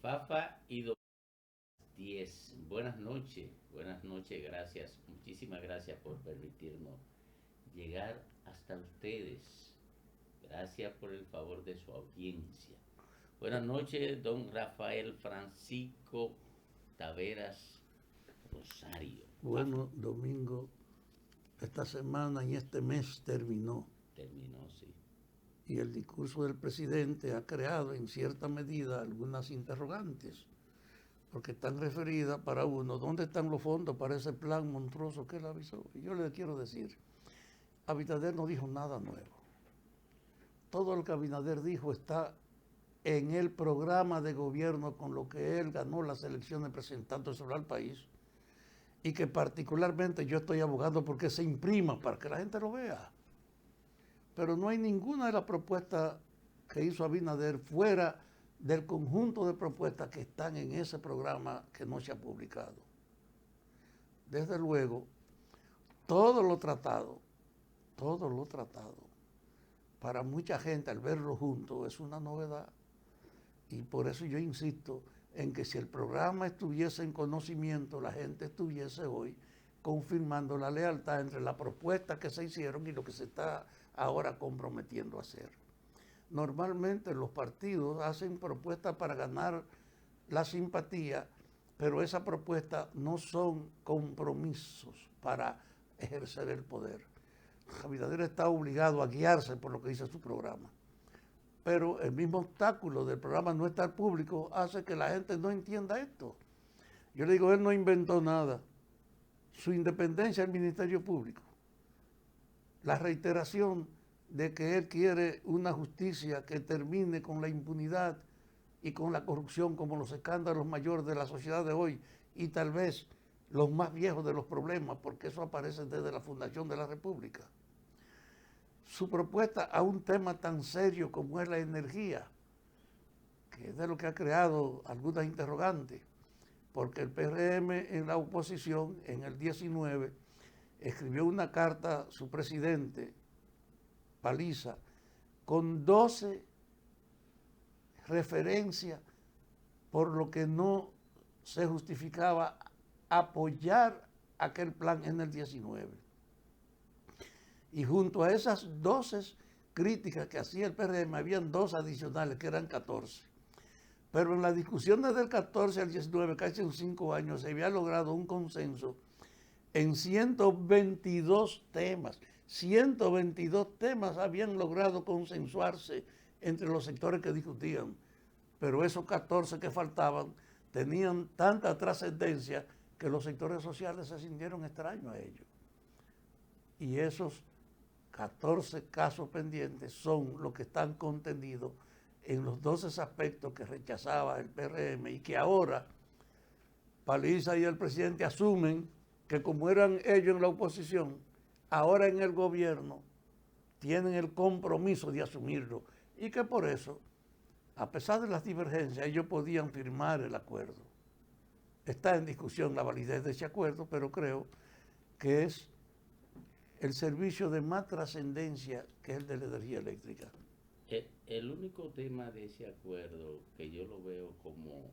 Fafa y 10. Buenas noches, gracias, muchísimas gracias por permitirnos llegar hasta ustedes. Gracias por el favor de su audiencia. Buenas noches, don Rafael Francisco Taveras Rosario. Bueno, Domingo, esta semana y este mes terminó Terminó, sí. y el discurso del presidente ha creado en cierta medida algunas interrogantes, porque están referidas para uno, ¿dónde están los fondos para ese plan monstruoso que él avisó? Y yo le quiero decir, Abinader no dijo nada nuevo. Todo lo que Abinader dijo está en el programa de gobierno con lo que él ganó las elecciones presentando sobre al país, y que particularmente yo estoy abogando porque se imprima para que la gente lo vea. Pero no hay ninguna de las propuestas que hizo Abinader fuera del conjunto de propuestas que están en ese programa que no se ha publicado. Desde luego, todo lo tratado, para mucha gente al verlo junto es una novedad. Y por eso yo insisto en que si el programa estuviese en conocimiento, la gente estuviese hoy confirmando la lealtad entre las propuestas que se hicieron y lo que se está ahora comprometiendo a hacer. Normalmente los partidos hacen propuestas para ganar la simpatía, pero esas propuestas no son compromisos para ejercer el poder. Abinader está obligado a guiarse por lo que dice su programa. Pero el mismo obstáculo del programa no estar público hace que la gente no entienda esto. Yo le digo, él no inventó nada. Su independencia del Ministerio Público, la reiteración de que él quiere una justicia que termine con la impunidad y con la corrupción como los escándalos mayores de la sociedad de hoy y tal vez los más viejos de los problemas, porque eso aparece desde la fundación de la República. Su propuesta a un tema tan serio como es la energía, que es de lo que ha creado algunas interrogantes, porque el PRM en la oposición, en el 19, escribió una carta a su presidente, Paliza, con 12 referencias por lo que no se justificaba apoyar aquel plan en el 19. Y junto a esas 12 críticas que hacía el PRM, habían dos adicionales, que eran 14. Pero en las discusiones del 14 al 19, casi en 5 años, se había logrado un consenso en 122 temas. 122 temas habían logrado consensuarse entre los sectores que discutían. Pero esos 14 que faltaban tenían tanta trascendencia que los sectores sociales se sintieron extraños a ellos. Y esos 14 casos pendientes son los que están contenidos en los 12 aspectos que rechazaba el PRM y que ahora Paliza y el presidente asumen que como eran ellos en la oposición, ahora en el gobierno tienen el compromiso de asumirlo y que por eso, a pesar de las divergencias, ellos podían firmar el acuerdo. Está en discusión la validez de ese acuerdo, pero creo que es el servicio de más trascendencia que es el de la energía eléctrica. El único tema de ese acuerdo que yo lo veo como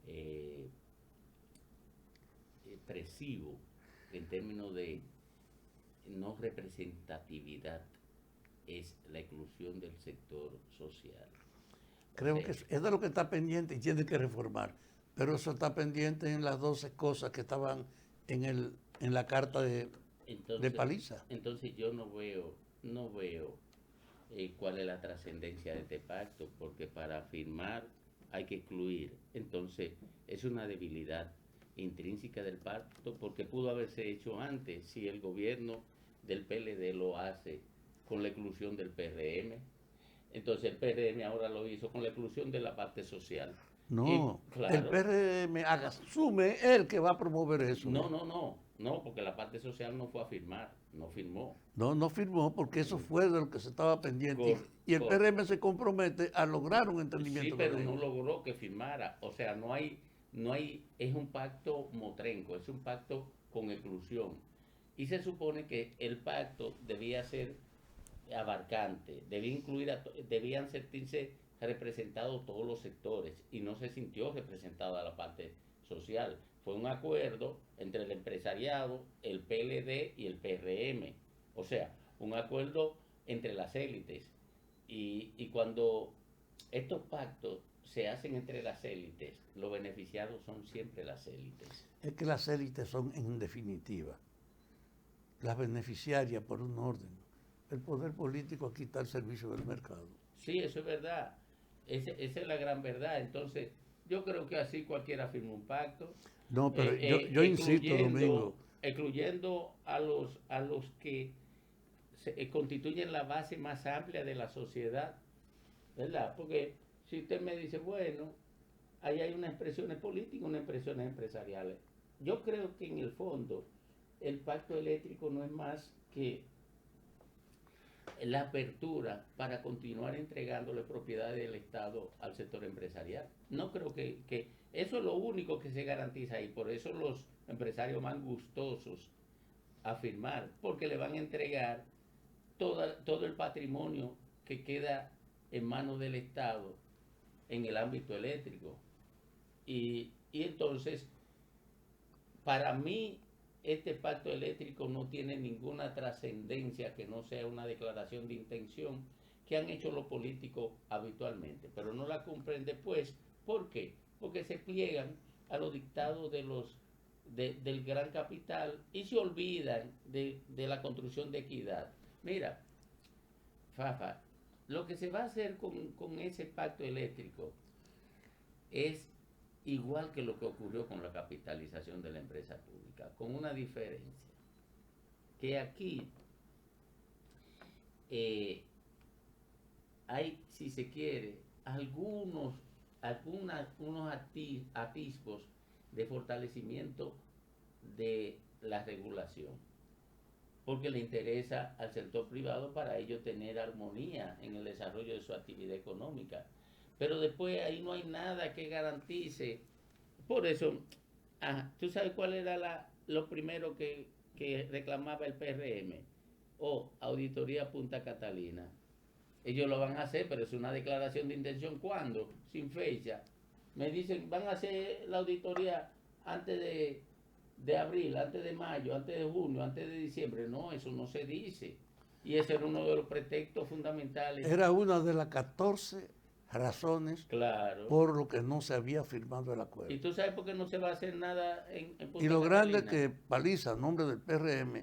eh, expresivo en términos de no representatividad es la inclusión del sector social. Creo que es de lo que está pendiente y tiene que reformar, pero eso está pendiente en las 12 cosas que estaban en la carta de Paliza. Entonces yo no veo cuál es la trascendencia de este pacto, porque para firmar hay que excluir. Entonces es una debilidad intrínseca del pacto, porque pudo haberse hecho antes si el gobierno del PLD lo hace con la exclusión del PRM. Entonces el PRM ahora lo hizo con la exclusión de la parte social. No, Claro, el PRM asume él que va a promover eso. no, porque la parte social no fue a firmar, no firmó. No firmó porque eso fue de lo que se estaba pendiente. Y el PRM se compromete a lograr un entendimiento. Sí, pero no logró que firmara. O sea, es un pacto motrenco, es un pacto con exclusión. Y se supone que el pacto debía ser abarcante, debían sentirse representado todos los sectores y no se sintió representada la parte social. Fue un acuerdo entre el empresariado, el PLD y el PRM. O sea, un acuerdo entre las élites. Y cuando estos pactos se hacen entre las élites, los beneficiados son siempre las élites. Es que las élites son, en definitiva, las beneficiarias por un orden. El poder político aquí está al servicio del mercado. Sí, eso es verdad. Esa es la gran verdad. Entonces, yo creo que así cualquiera firma un pacto. No, pero yo insisto, Domingo. Excluyendo a los que constituyen la base más amplia de la sociedad, ¿verdad? Porque si usted me dice, bueno, ahí hay unas expresiones políticas, unas expresiones empresariales. Yo creo que en el fondo el pacto eléctrico no es más que la apertura para continuar entregándole propiedades del Estado al sector empresarial. No creo que eso es lo único que se garantiza ahí. Por eso los empresarios más gustosos a firmar, porque le van a entregar todo el patrimonio que queda en manos del Estado en el ámbito eléctrico. Y entonces, para mí, este pacto eléctrico no tiene ninguna trascendencia que no sea una declaración de intención que han hecho los políticos habitualmente, pero no la cumplen después. ¿Por qué? Porque se pliegan a los dictados del gran capital y se olvidan de la construcción de equidad. Mira, Fafa, lo que se va a hacer con ese pacto eléctrico es igual que lo que ocurrió con la capitalización de la empresa pública, con una diferencia, que aquí hay, si se quiere, unos atisbos de fortalecimiento de la regulación, porque le interesa al sector privado para ello tener armonía en el desarrollo de su actividad económica. Pero después ahí no hay nada que garantice. Por eso, ¿tú sabes cuál era lo primero que reclamaba el PRM? Auditoría Punta Catalina. Ellos lo van a hacer, pero es una declaración de intención. ¿Cuándo? Sin fecha. Me dicen, van a hacer la auditoría antes de abril, antes de mayo, antes de junio, antes de diciembre. No, eso no se dice. Y ese era uno de los pretextos fundamentales. Era una de las 14 razones, claro, por lo que no se había firmado el acuerdo. ¿Y tú sabes por qué no se va a hacer nada en Punta Y lo Catalina? grande que Paliza, a nombre del PRM,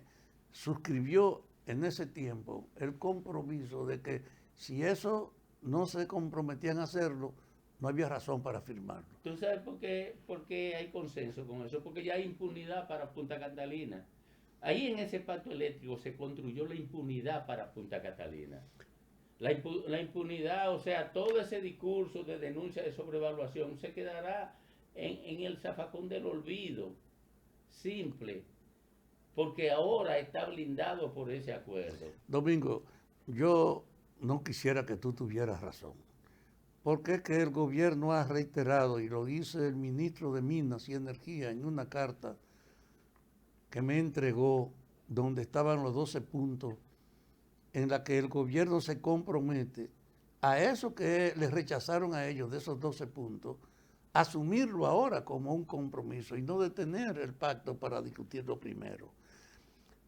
suscribió en ese tiempo el compromiso de que si eso no se comprometían a hacerlo, no había razón para firmarlo. ¿Tú sabes por qué hay consenso con eso? Porque ya hay impunidad para Punta Catalina. Ahí en ese pacto eléctrico se construyó la impunidad para Punta Catalina. La impunidad, o sea, todo ese discurso de denuncia de sobrevaluación se quedará en el zafacón del olvido, simple, porque ahora está blindado por ese acuerdo. Domingo, yo no quisiera que tú tuvieras razón, porque es que el gobierno ha reiterado, y lo dice el ministro de Minas y Energía en una carta que me entregó, donde estaban los 12 puntos, en la que el gobierno se compromete a eso que les rechazaron a ellos de esos 12 puntos, asumirlo ahora como un compromiso y no detener el pacto para discutirlo primero.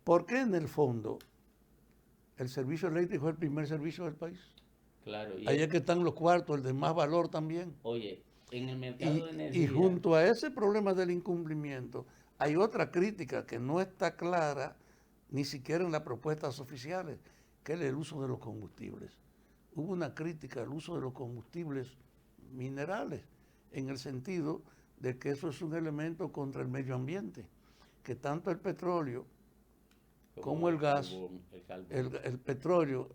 Porque en el fondo el servicio eléctrico es el primer servicio del país. Claro. Ahí es que están los cuartos, el de más valor también. Oye, en el mercado de energía... Y junto a ese problema del incumplimiento, hay otra crítica que no está clara ni siquiera en las propuestas oficiales, que es el uso de los combustibles. Hubo una crítica al uso de los combustibles minerales, en el sentido de que eso es un elemento contra el medio ambiente, que tanto el petróleo como el gas, el petróleo,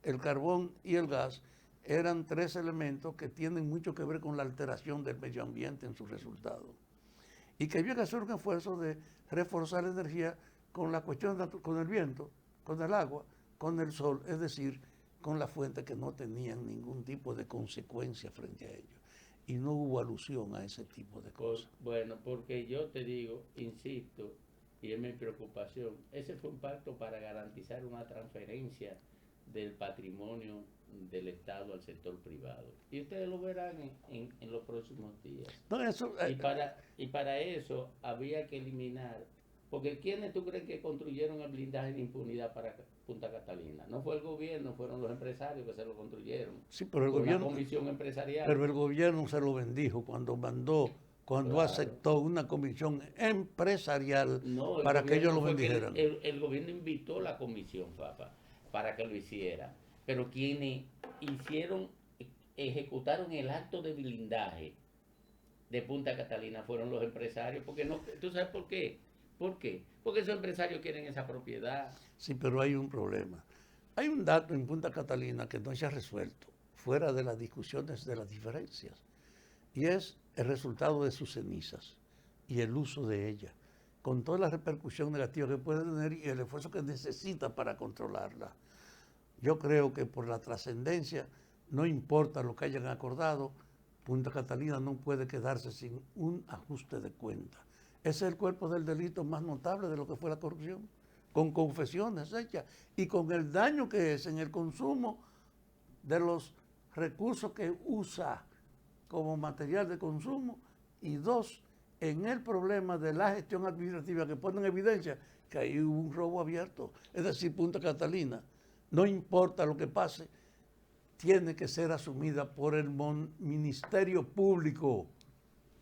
el carbón y el gas, eran 3 elementos que tienen mucho que ver con la alteración del medio ambiente en sus resultados. Y que había que hacer un esfuerzo de reforzar la energía con la cuestión, con el viento, con el agua, con el sol, es decir, con las fuentes que no tenían ningún tipo de consecuencia frente a ellos. Y no hubo alusión a ese tipo de cosas. Bueno, porque yo te digo, insisto, y es mi preocupación, ese fue un pacto para garantizar una transferencia del patrimonio del Estado al sector privado. Y ustedes lo verán en los próximos días. No, eso, Y para eso había que eliminar, porque ¿quiénes tú crees que construyeron el blindaje de impunidad para Punta Catalina? No fue el gobierno, fueron los empresarios que se lo construyeron. sí, pero el Fue una gobierno, comisión empresarial. pero el gobierno se lo bendijo cuando cuando Claro. aceptó una comisión empresarial No, el para que ellos gobierno lo fue que bendijeran. el gobierno invitó a la comisión, Fafa, para que lo hiciera. Pero quienes ejecutaron el acto de blindaje de Punta Catalina fueron los empresarios, porque no, ¿tú sabes por qué? ¿Por qué? Porque esos empresarios quieren esa propiedad. Sí, pero hay un problema. Hay un dato en Punta Catalina que no se ha resuelto, fuera de las discusiones de las diferencias, y es el resultado de sus cenizas y el uso de ellas, con toda la repercusión negativa que puede tener y el esfuerzo que necesita para controlarla. Yo creo que por la trascendencia, no importa lo que hayan acordado, Punta Catalina no puede quedarse sin un ajuste de cuenta. Ese es el cuerpo del delito más notable de lo que fue la corrupción, con confesiones hechas y con el daño que es en el consumo de los recursos que usa como material de consumo, y dos, en el problema de la gestión administrativa que pone en evidencia que ahí hubo un robo abierto. Es decir, Punta Catalina, no importa lo que pase, tiene que ser asumida por el Ministerio Público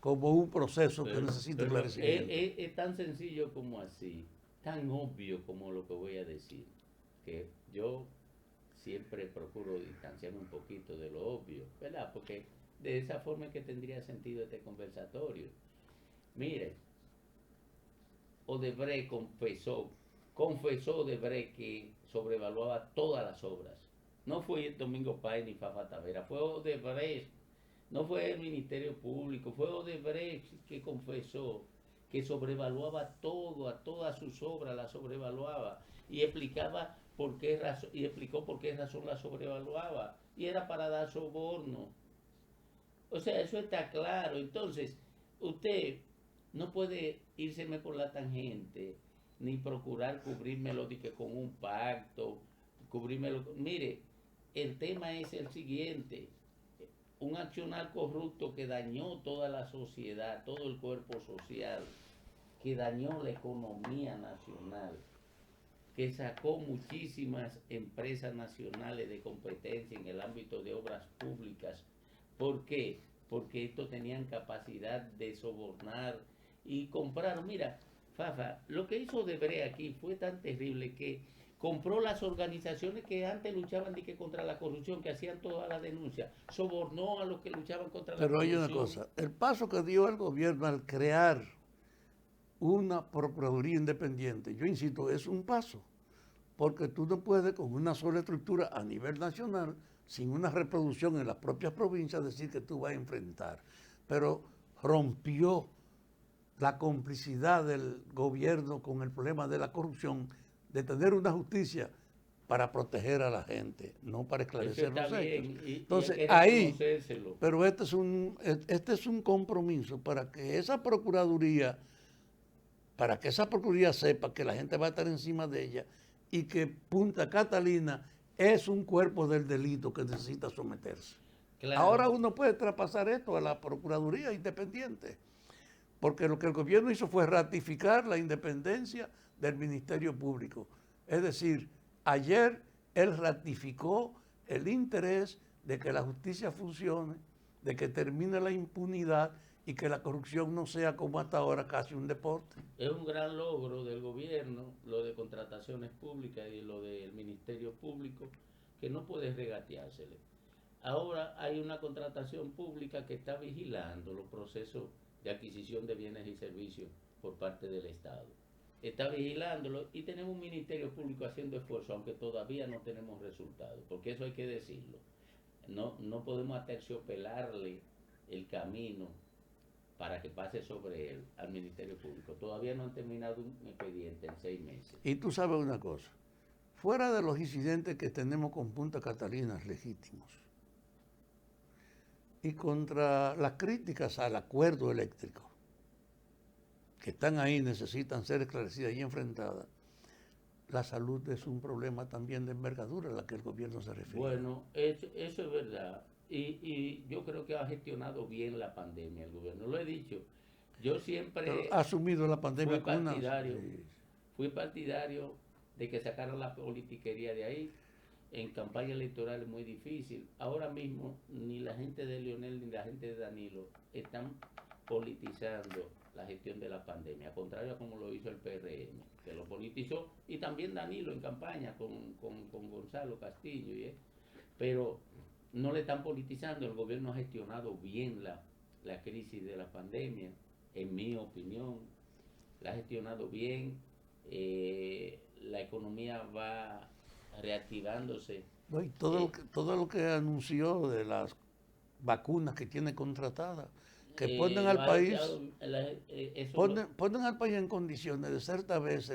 como un proceso que necesita esclarecimiento. Es tan sencillo como así, tan obvio como lo que voy a decir, que yo siempre procuro distanciarme un poquito de lo obvio, ¿verdad? Porque de esa forma es que tendría sentido este conversatorio. Mire, Odebrecht confesó Odebrecht que sobrevaluaba todas las obras. No fue Domingo Páez ni Fafa Tavera, fue Odebrecht, no fue el Ministerio Público, fue Odebrecht que confesó que sobrevaluaba todo, a todas sus obras las sobrevaluaba y explicaba y explicó por qué razón la sobrevaluaba, y era para dar soborno. O sea, eso está claro. Entonces, usted no puede írseme por la tangente, ni procurar cubrírmelo de que con un pacto, cubrírmelo. Mire, el tema es el siguiente: un accionar corrupto que dañó toda la sociedad, todo el cuerpo social, que dañó la economía nacional, que sacó muchísimas empresas nacionales de competencia en el ámbito de obras públicas. ¿Por qué? Porque estos tenían capacidad de sobornar y comprar. Mira, Fafa, lo que hizo Odebrecht aquí fue tan terrible que compró las organizaciones que antes luchaban contra la corrupción, que hacían todas las denuncias, sobornó a los que luchaban contra la corrupción. Pero hay una cosa, el paso que dio el gobierno al crear una Procuraduría Independiente, yo insisto, es un paso, porque tú no puedes con una sola estructura a nivel nacional, sin una reproducción en las propias provincias, decir que tú vas a enfrentar. Pero rompió la complicidad del gobierno con el problema de la corrupción, de tener una justicia para proteger a la gente, no para esclarecer los hechos. Entonces, ahí, pero este es un compromiso para que esa Procuraduría sepa que la gente va a estar encima de ella y que Punta Catalina es un cuerpo del delito que necesita someterse. Claro. Ahora uno puede traspasar esto a la Procuraduría Independiente, porque lo que el gobierno hizo fue ratificar la independencia del Ministerio Público. Es decir, ayer él ratificó el interés de que la justicia funcione, de que termine la impunidad y que la corrupción no sea como hasta ahora casi un deporte. Es un gran logro del gobierno, lo de contrataciones públicas y lo del Ministerio Público, que no puede regateársele. Ahora hay una contratación pública que está vigilando los procesos de adquisición de bienes y servicios por parte del Estado. Está vigilándolo y tenemos un Ministerio Público haciendo esfuerzo, aunque todavía no tenemos resultados, porque eso hay que decirlo. No podemos aterciopelarle el camino para que pase sobre él al Ministerio Público. Todavía no han terminado un expediente en 6 meses. Y tú sabes una cosa, fuera de los incidentes que tenemos con Punta Catalina legítimos y contra las críticas al acuerdo eléctrico, que están ahí, necesitan ser esclarecidas y enfrentadas, la salud es un problema también de envergadura a la que el gobierno se refiere. Bueno, eso es verdad. Y yo creo que ha gestionado bien la pandemia el gobierno. Lo he dicho. Yo Pero siempre ha asumido la fui pandemia con una... partidario, fui partidario de que sacaran la politiquería de ahí. En campaña electoral es muy difícil. Ahora mismo ni la gente de Leonel ni la gente de Danilo están politizando la gestión de la pandemia, contrario a como lo hizo el PRM, que lo politizó, y también Danilo en campaña con Gonzalo Castillo, pero no le están politizando. El gobierno ha gestionado bien la crisis de la pandemia, en mi opinión, la ha gestionado bien, la economía va reactivándose. ¿No? Y todo lo que anunció de las vacunas que tiene contratadas, que ponen Lo al ha país, echado, eso lo, ponen al país en condiciones de ser tal vez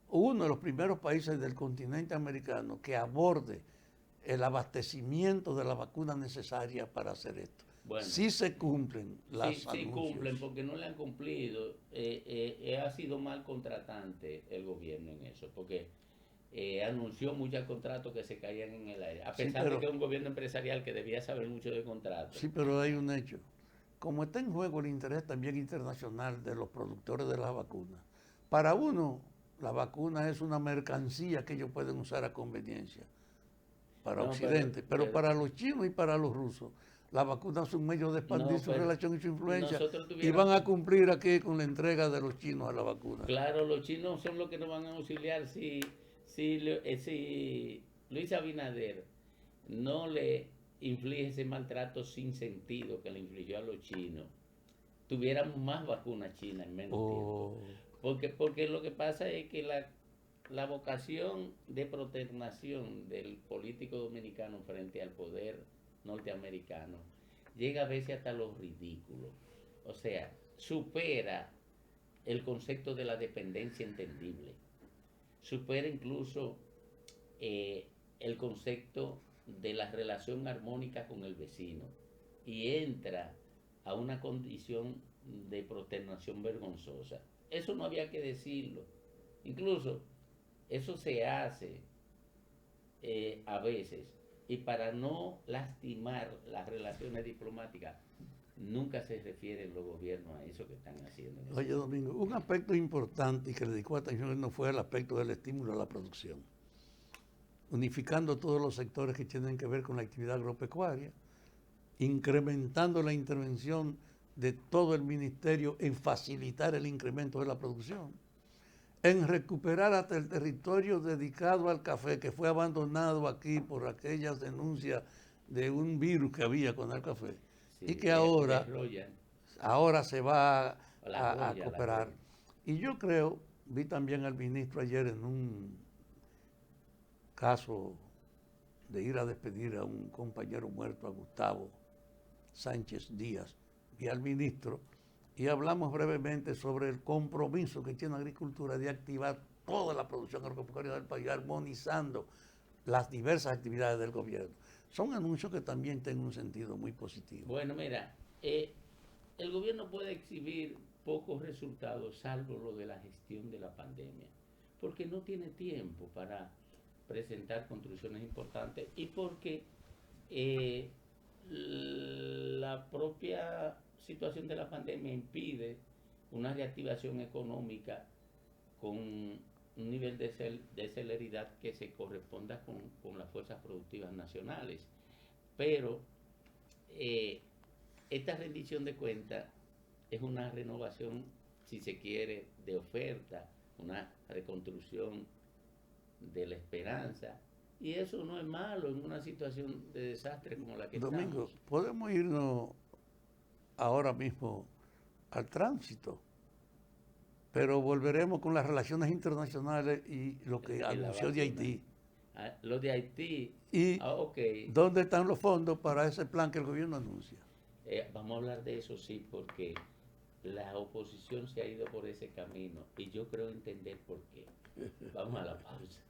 uno de los primeros países del continente americano que aborde el abastecimiento de las vacunas necesarias para hacer esto. bueno, Sí se cumplen las sí anuncios. cumplen porque no le han cumplido. Ha sido mal contratante el gobierno en eso, porque anunció muchos contratos que se caían en el aire, a Sí, pesar de que es un gobierno empresarial que debía saber mucho de contratos. sí, pero hay un hecho. Como está en juego el interés también internacional de los productores de las vacunas, para uno la vacuna es una mercancía que ellos pueden usar a conveniencia para No, Occidente, pero para los chinos y para los rusos, la vacuna es un medio de expandir no, su pero relación y su influencia nosotros y van tuviéramos, a cumplir aquí con la entrega de los chinos a la vacuna. claro, los chinos son los que nos van a auxiliar si Luis Abinader no le inflige ese maltrato sin sentido que le infligió a los chinos, tuviéramos más vacunas chinas en menos tiempo. Porque lo que pasa es que la vocación de proternación del político dominicano frente al poder norteamericano llega a veces hasta lo ridículo. O sea, supera el concepto de la dependencia entendible. Supera incluso el concepto de la relación armónica con el vecino y entra a una condición de prosternación vergonzosa. Eso no había que decirlo. Incluso eso se hace a veces, y para no lastimar las relaciones diplomáticas, nunca se refieren los gobiernos a eso que están haciendo. Oye, Domingo, un aspecto importante y que le dedicó atención no fue el aspecto del estímulo a la producción, unificando todos los sectores que tienen que ver con la actividad agropecuaria, incrementando la intervención de todo el ministerio en facilitar el incremento de la producción, en recuperar hasta el territorio dedicado al café que fue abandonado aquí por aquellas denuncias de un virus que había con el café, sí, y que ahora se va a cooperar. Y yo creo, vi también al ministro ayer en un caso de ir a despedir a un compañero muerto, a Gustavo Sánchez Díaz, vi al ministro y hablamos brevemente sobre el compromiso que tiene la agricultura de activar toda la producción agropecuaria del país, armonizando las diversas actividades del gobierno. Son anuncios que también tienen un sentido muy positivo. Bueno, mira, el gobierno puede exhibir pocos resultados, salvo lo de la gestión de la pandemia, porque no tiene tiempo para presentar construcciones importantes y porque la propia situación de la pandemia impide una reactivación económica con un nivel de celeridad que se corresponda con las fuerzas productivas nacionales. Pero esta rendición de cuentas es una renovación, si se quiere, de oferta, una reconstrucción de la esperanza, y eso no es malo en una situación de desastre como la que Domingo, estamos. podemos irnos ahora mismo al tránsito, pero volveremos con las relaciones internacionales y lo que anunció de Haití. Lo de Haití. Y ¿dónde están los fondos para ese plan que el gobierno anuncia? Vamos a hablar de eso, sí, porque la oposición se ha ido por ese camino y yo creo entender por qué. Vamos a la pausa.